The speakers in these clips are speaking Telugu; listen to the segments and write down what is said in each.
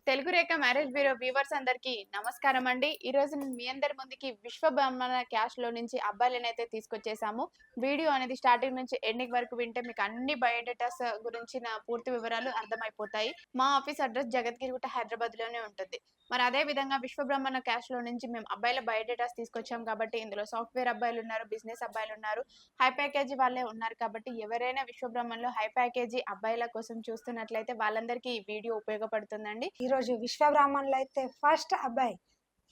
తెలుగు రేఖ మ్యారేజ్ బ్యూరో వ్యూవర్స్ అందరికి నమస్కారం అండి. ఈ రోజు నేను మీ అందరి ముందుకి విశ్వ బ్రహ్మణ క్యాష్ లో నుంచి అబ్బాయిలనైతే తీసుకొచ్చేసాము. వీడియో అనేది స్టార్టింగ్ నుంచి ఎండింగ్ వరకు వింటే మీకు అన్ని బయోడేటాస్ గురించిన పూర్తి వివరాలు అర్థమైపోతాయి. మా ఆఫీస్ అడ్రస్ జగద్గిరిగుట్ట హైదరాబాద్ లోనే ఉంటుంది. మరి అదే విధంగా విశ్వ బ్రహ్మణ క్యాష్ లో నుంచి మేము అబ్బాయిల బయోడేటాస్ తీసుకొచ్చాం కాబట్టి ఇందులో సాఫ్ట్వేర్ అబ్బాయిలు ఉన్నారు, బిజినెస్ అబ్బాయిలు ఉన్నారు, హై ప్యాకేజీ వాళ్ళే ఉన్నారు కాబట్టి ఎవరైనా విశ్వ బ్రహ్మణలో హై ప్యాకేజీ అబ్బాయిల కోసం చూస్తున్నట్లయితే వాళ్ళందరికీ ఈ వీడియో ఉపయోగపడుతుందండి. ఈరోజు విశ్వబ్రాహ్మణులు అయితే ఫస్ట్ అబ్బాయి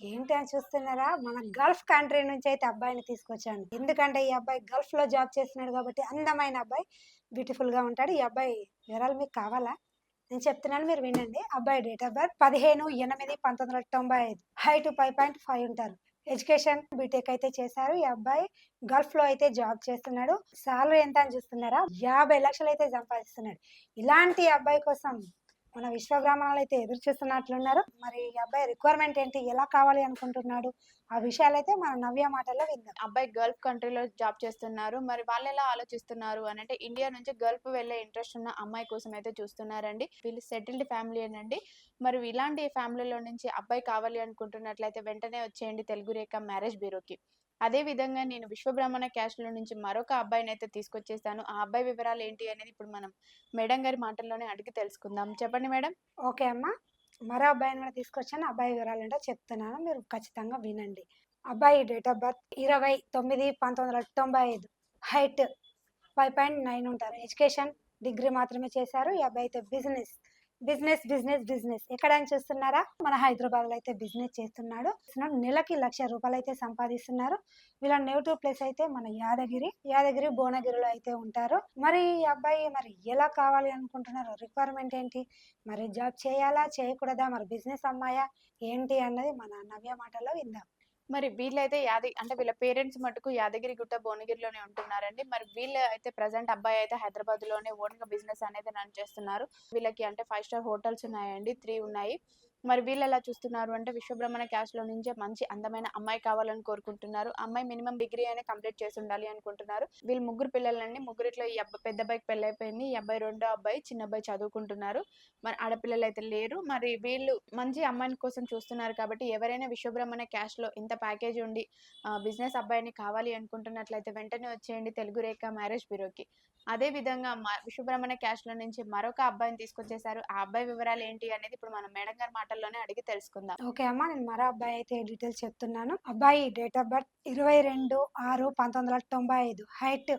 ఏంటి అని చూస్తున్నారా, మన గల్ఫ్ కంట్రీ నుంచి అయితే అబ్బాయిని తీసుకొచ్చాను. ఎందుకంటే ఈ అబ్బాయి గల్ఫ్ లో జాబ్ చేస్తున్నాడు కాబట్టి అందమైన అబ్బాయి, బ్యూటిఫుల్ గా ఉంటాడు. ఈ అబ్బాయి వివరాలు మీకు కావాలా? నేను చెప్తున్నాను, మీరు వినండి. అబ్బాయి డేట్ ఆఫ్ బర్త్ 15/8/1995, హైట్ 5.5 ఉంటారు. ఎడ్యుకేషన్ బీటెక్ అయితే చేశారు. ఈ అబ్బాయి గల్ఫ్ లో అయితే జాబ్ చేస్తున్నాడు. సాలరీ ఎంత అని చూస్తున్నారా, 50 లక్షలు అయితే సంపాదిస్తున్నాడు. ఇలాంటి అబ్బాయి కోసం మన విశ్వబ్రాహ్మణులు అయితే ఎదురు చూస్తున్నట్లున్నారు. మరి ఈ అబ్బాయి రిక్వైర్మెంట్ ఏంటి, ఎలా కావాలి అనుకుంటున్నాడు, ఆ విషయాలైతే మన నవ్య మాటల్లో విందాం. అబ్బాయి గల్ఫ్ కంట్రీలో జాబ్ చేస్తున్నారు. మరి వాళ్ళెలా ఆలోచిస్తున్నారు అనంటే, ఇండియా నుంచి గల్ఫ్ వెళ్ళే ఇంట్రెస్ట్ ఉన్న అమ్మాయి కోసం అయితే చూస్తున్నారండి. వీళ్ళు సెటిల్డ్ ఫ్యామిలీయేనండి. మరి ఇలాంటి ఫ్యామిలీలో నుంచి అబ్బాయి కావాలి అనుకుంటున్నట్లయితే వెంటనే వచ్చేయండి తెలుగు రేఖ మ్యారేజ్ బ్యూరోకి. అదే విధంగా నేను విశ్వబ్రహ్మణ క్యాస్ట్‌లో నుంచి మరొక అబ్బాయినైతే తీసుకొచ్చేసాను. ఆ అబ్బాయి వివరాలు ఏంటి అనేది ఇప్పుడు మనం మేడం గారి మాటల్లోనే అడిగి తెలుసుకుందాం. చెప్పండి మేడం. ఓకే అమ్మా, మరో అబ్బాయిని కూడా తీసుకొచ్చాను. అబ్బాయి వివరాలు ఏంటో చెప్తున్నాను, మీరు ఖచ్చితంగా వినండి. అబ్బాయి డేట్ ఆఫ్ బర్త్ 20/9/1995, హైట్ 5.9 ఉంటారు. ఎడ్యుకేషన్ డిగ్రీ మాత్రమే చేశారు. ఈ అబ్బాయి అయితే బిజినెస్ బిజినెస్ బిజినెస్ బిజినెస్ ఎక్కడ అని చూస్తున్నారా, మన హైదరాబాద్ లో అయితే బిజినెస్ చేస్తున్నాడు. నెలకి ₹1,00,000 అయితే సంపాదిస్తున్నారు. వీళ్ళ నేటివ్ ప్లేస్ అయితే మన యాదగిరి భువనగిరిలో అయితే ఉంటారు. మరి ఈ అబ్బాయి మరి ఎలా కావాలి అనుకుంటున్నారు, రిక్వైర్మెంట్ ఏంటి, మరి జాబ్ చేయాలా చేయకూడదా, మరి బిజినెస్ అమ్మాయా ఏంటి అన్నది మన నవ్య మాటల్లో విందాం. మరి వీళ్ళైతే అంటే వీళ్ళ పేరెంట్స్ మటుకు యాదగిరిగుట్ట, భువనగిరిలోనే ఉంటున్నారండి. మరి వీళ్ళు అయితే ప్రెజెంట్ అబ్బాయి అయితే హైదరాబాద్‌లోనే ఓన్‌గా బిజినెస్ అనేది రన్ చేస్తున్నారు. వీళ్ళకి అంటే 5 స్టార్ హోటల్స్ ఉన్నాయండి. 3 ఉన్నాయి. మరి వీళ్ళెలా చూస్తున్నారు అంటే విశ్వబ్రహ్మణ క్యాస్ట్‌లో నుంచే మంచి అందమైన అమ్మాయి కావాలని కోరుకుంటున్నారు. అమ్మాయి మినిమమ్ డిగ్రీ అయినా కంప్లీట్ చేసుండాలి అనుకుంటున్నారు. వీళ్ళు ముగ్గురు పిల్లలండి. ముగ్గురిట్లో ఈ పెద్ద అబ్బాయికి పెళ్లయిపోయింది. ఈ అబ్బాయి రెండో అబ్బాయి, చిన్న అబ్బాయి చదువుకుంటున్నారు. మరి ఆడపిల్లలైతే లేరు. మరి వీళ్ళు మంచి అమ్మాయిని కోసం చూస్తున్నారు కాబట్టి ఎవరైనా విశ్వబ్రహ్మణ్య క్యాస్ట్‌లో ఇంత ప్యాకేజ్ ఉండి బిజినెస్ అబ్బాయిని కావాలి అనుకుంటున్నట్లయితే వెంటనే వచ్చేయండి తెలుగు రేఖ మ్యారేజ్ బ్యూరోకి. అదే విధంగా విశ్వబ్రహ్మణ్య క్యాస్ట్‌లో నుంచి మరొక అబ్బాయిని తీసుకొచ్చేసారు. ఆ అబ్బాయి వివరాలు ఏంటి అనేది ఇప్పుడు మనం మేడం గారి మాటల్లోనే అడిగి తెలుసుకుందాం. ఓకే అమ్మా, నేను మరో అబ్బాయి అయితే డీటెయిల్స్ చెప్తున్నాను. అబ్బాయి డేట్ ఆఫ్ బర్త్ 22/6/1995, హైట్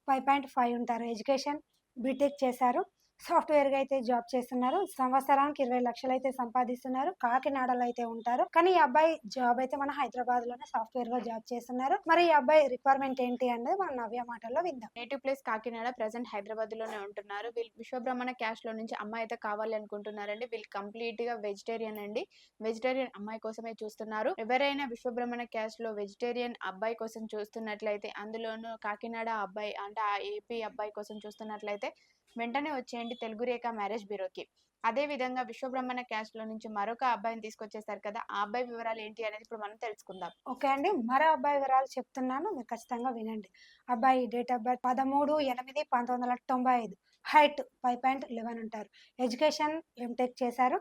5.5 ఉంటారు. ఎడ్యుకేషన్ బీటెక్ చేశారు. సాఫ్ట్వేర్ గా అయితే జాబ్ చేస్తున్నారు. సంవత్సరానికి 20 లక్షలు అయితే సంపాదిస్తున్నారు. కాకినాడలో అయితే ఉంటారు. కానీ ఈ అబ్బాయి జాబ్ అయితే మన హైదరాబాద్ లోనే సాఫ్ట్వేర్ గా జాబ్ చేస్తున్నారు. మరి ఈ అబ్బాయి రిక్వైర్మెంట్ ఏంటి అన్నది మన నవ్య మాటల్లో విందాం. నేటివ్ ప్లేస్ కాకినాడ, ప్రెజెంట్ హైదరాబాద్‌లోనే ఉంటున్నారు. వీళ్ళు విశ్వబ్రహ్మణ క్యాస్ట్‌లో నుంచి అమ్మాయి అయితే కావాలి అనుకుంటున్నారండి. వీళ్ళు కంప్లీట్‌గా వెజిటేరియన్ అండి. వెజిటేరియన్ అమ్మాయి కోసమే చూస్తున్నారు. ఎవరైనా విశ్వబ్రహ్మణ క్యాస్ట్‌లో వెజిటేరియన్ అబ్బాయి కోసం చూస్తున్నట్లయితే, అందులోనూ కాకినాడ అబ్బాయి అంటే ఆ ఏపీ అబ్బాయి కోసం చూస్తున్నట్లయితే వెంటనే వచ్చేయండి తెలుగు రేఖ మ్యారేజ్ బ్యూరోకి. అదే విధంగా విశ్వబ్రహ్మణ క్యాస్ట్‌లో నుంచి మరొక అబ్బాయిని తీసుకొచ్చేసారు కదా! ఆ అబ్బాయి వివరాలు ఏంటి అనేది ఇప్పుడు మనం తెలుసుకుందాం. ఓకే అండి, మరో అబ్బాయి వివరాలు చెప్తున్నాను, మీరు ఖచ్చితంగా వినండి. అబ్బాయి డేట్ ఆఫ్ బర్త్ 13/8/1995, హైట్ 5.11 ఉంటారు. ఎడ్యుకేషన్ ఎంటెక్ చేశారు.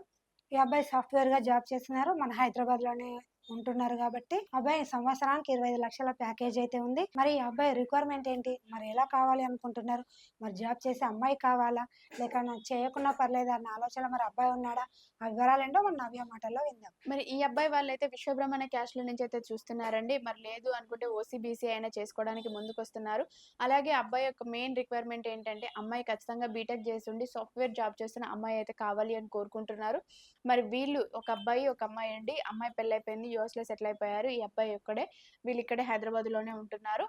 ఈ అబ్బాయి సాఫ్ట్వేర్ గా జాబ్ చేస్తున్నారు. మన హైదరాబాద్ లోనే ఉంటున్నారు కాబట్టి అబ్బాయి సంవత్సరానికి 25 లక్షల ప్యాకేజ్ అయితే ఉంది. మరి ఈ అబ్బాయి రిక్వైర్మెంట్ ఏంటి, మరి ఎలా కావాలి అనుకుంటున్నారు, మరి జాబ్ చేసే అమ్మాయి కావాలా లేక చేయకున్నా పర్లేదు అన్న ఆలోచన మరి అబ్బాయి ఉన్నాడా, ఆ వివరాలు ఏంటో మన నవ్య మాటల్లో విందాం. మరి ఈ అబ్బాయి వాళ్ళైతే విశ్వబ్రహ్మణ్య క్యాస్ట్‌లో నుంచైతే చూస్తున్నారండి. మరి లేదు అనుకుంటే ఓసీ అయినా చేసుకోవడానికి ముందుకొస్తున్నారు. అలాగే అబ్బాయి యొక్క మెయిన్ రిక్వైర్మెంట్ ఏంటంటే అమ్మాయి ఖచ్చితంగా బీటెక్ చేసుండి సాఫ్ట్‌వేర్ జాబ్ చేస్తున్న అమ్మాయి అయితే కావాలి అని కోరుకుంటున్నారు. మరి వీళ్ళు ఒక అబ్బాయి, ఒక అమ్మాయి అండి. అమ్మాయి పెళ్లయిపోయింది. యూఎస్‌లో సెటిల్ అయిపోయారు. ఈ అబ్బాయి ఒక్కడే. వీళ్ళు ఇక్కడే హైదరాబాద్‌లోనే ఉంటున్నారు.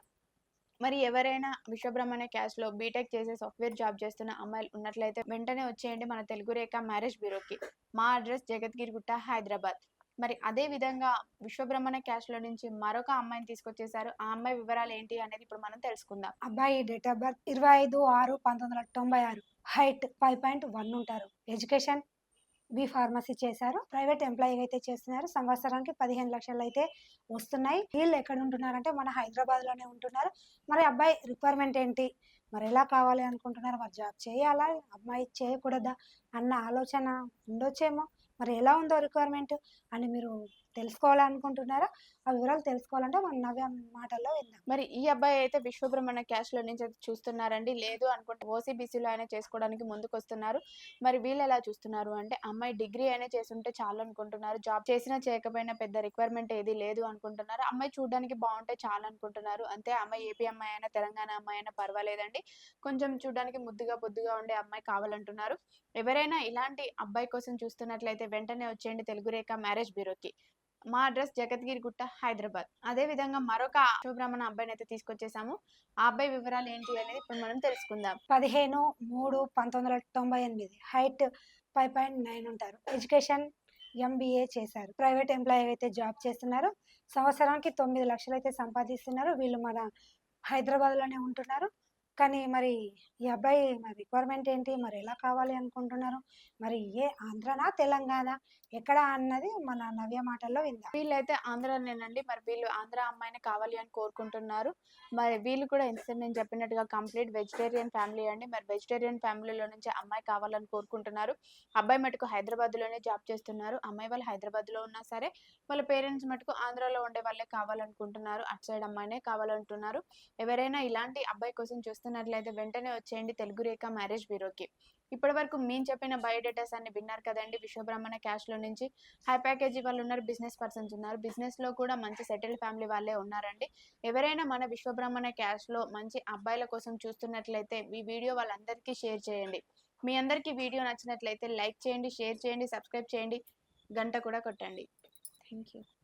మరి ఎవరైనా విశ్వబ్రహ్మణ్య క్యాస్ట్‌లో బీటెక్ చేసి సాఫ్ట్‌వేర్ జాబ్ చేస్తున్న అమ్మాయిలు ఉన్నట్లయితే వెంటనే వచ్చేయండి మన తెలుగు రేఖ మ్యారేజ్ బ్యూరోకి. మా అడ్రెస్ జగద్గిరిగుట్ట, హైదరాబాద్. మరి అదే విధంగా విశ్వబ్రహ్మణ్య క్యాస్ట్‌లో నుంచి మరొక అమ్మాయిని తీసుకొచ్చేసారు. ఆ అమ్మాయి వివరాలు ఏంటి అనేది ఇప్పుడు మనం తెలుసుకుందాం. అబ్బాయి డేట్ ఆఫ్ బర్త్ 25/6/1996, హైట్ 5.1 ఉంటారు. ఎడ్యుకేషన్ ఫార్మసీ చేశారు. ప్రైవేట్ ఎంప్లాయీ అయితే చేస్తున్నారు. సంవత్సరానికి 15 లక్షలు అయితే వస్తున్నాయి. వీళ్ళు ఎక్కడ ఉంటున్నారంటే మన హైదరాబాద్ లోనే ఉంటున్నారు. మరి అబ్బాయి రిక్వైర్మెంట్ ఏంటి, మరి ఎలా కావాలి అనుకుంటున్నారు, మరి జాబ్ చేయాలా అమ్మాయి చేయకూడదా అన్న ఆలోచన ఉండొచ్చేమో. మరి ఎలా ఉందో రిక్వైర్మెంట్ అని మీరు తెలుసుకోవాలనుకుంటున్నారా? ఆ వివరాలు తెలుసుకోవాలంటే మన నవ్య మాటల్లో విందాం. మరి ఈ అబ్బాయి అయితే విశ్వబ్రహ్మణ్య క్యాస్ట్‌లో నుంచి అయితే చూస్తున్నారండి. లేదు అనుకుంటే ఓసీబీసీలో అయినా చేసుకోవడానికి ముందుకొస్తున్నారు. మరి వీళ్ళెలా చూస్తున్నారు అంటే, అమ్మాయి డిగ్రీ అయినా చేసుంటే చాలనుకుంటున్నారు. జాబ్ చేసినా చేయకపోయినా పెద్ద రిక్వైర్మెంట్ ఏది లేదు అనుకుంటున్నారు. అమ్మాయి చూడడానికి బావుంటే చాలనుకుంటున్నారు. అంతే అమ్మాయి ఏపీ అమ్మాయి అయినా, తెలంగాణ అమ్మాయి అయినా పర్వాలేదండి. కొంచెం చూడడానికి ముద్దుగా, బొద్దుగా ఉండే అమ్మాయి కావాలంటున్నారు. ఎవరైనా ఇలాంటి అబ్బాయి కోసం చూస్తున్నట్లయితే వెంటనే వచ్చేయండి తెలుగు రేఖ మ్యారేజ్ బ్యూరోకి. మా అడ్రెస్ జగద్గిరిగుట్ట, హైదరాబాద్. అదే విధంగా మరొక శివబ్రహ్మణ అబ్బాయినైతే తీసుకొచ్చేసాము. ఆ అబ్బాయి వివరాలు ఏంటి అనేది ఇప్పుడు మనం తెలుసుకుందాం. 15/3/1998 హైట్ 5.9 ఉంటారు. ఎడ్యుకేషన్ ఎంబీఏ చేశారు. ప్రైవేట్ ఎంప్లాయీ అయితే జాబ్ చేస్తున్నారు. సంవత్సరానికి 9 లక్షలు అయితే సంపాదిస్తున్నారు. వీళ్ళు మన హైదరాబాద్‌లోనే ఉంటున్నారు. కానీ మరి ఈ అబ్బాయి మరి రిక్వైర్మెంట్ ఏంటి? మరి ఎలా కావాలి అనుకుంటున్నారు? మరి ఆంధ్రానా? తెలంగాణ? ఎక్కడ అన్నది మన నవ్య మాటల్లో విందాం. వీళ్ళైతే ఆంధ్రానేనండి. మరి వీళ్ళు ఆంధ్ర అమ్మాయినే కావాలి అని కోరుకుంటున్నారు. మరి వీళ్ళు కూడా ఇంతసేపు నేను చెప్పినట్టుగా కంప్లీట్ వెజిటేరియన్ ఫ్యామిలీ అండి. మరి వెజిటేరియన్ ఫ్యామిలీలో నుంచి అమ్మాయి కావాలని కోరుకుంటున్నారు. అబ్బాయి మటుకు హైదరాబాద్‌లోనే జాబ్ చేస్తున్నారు. అమ్మాయి వాళ్ళు హైదరాబాద్‌లో ఉన్నా సరే, వాళ్ళ పేరెంట్స్ మటుకు ఆంధ్రాలో ఉండే వాళ్ళే కావాలనుకుంటున్నారు. అటు సైడ్ అమ్మాయినే కావాలంటున్నారు. ఎవరైనా ఇలాంటి అబ్బాయి కోసం చూస్తున్నట్లయితే వెంటనే వచ్చేయండి తెలుగు రేఖ మ్యారేజ్ బ్యూరోకి. ఇప్పటివరకు మేము చెప్పిన బయోడేటాస్ అన్ని విన్నారు కదండీ! విశ్వబ్రహ్మణ క్యాస్ట్‌లో నుంచి హై ప్యాకేజీ వాళ్ళున్నారు. బిజినెస్ పర్సన్స్ ఉన్నారు. బిజినెస్‌లో కూడా మంచి సెటిల్డ్ ఫ్యామిలీ వాళ్ళే ఉన్నారండి. ఎవరైనా మన విశ్వబ్రహ్మణ క్యాస్ట్‌లో మంచి అబ్బాయిల కోసం చూస్తున్నట్లయితే ఈ వీడియో వాళ్ళందరికీ షేర్ చేయండి. మీ అందరికీ వీడియో నచ్చినట్లయితే లైక్ చేయండి, షేర్ చేయండి, సబ్స్క్రైబ్ చేయండి, గంట కూడా కొట్టండి. Thank you.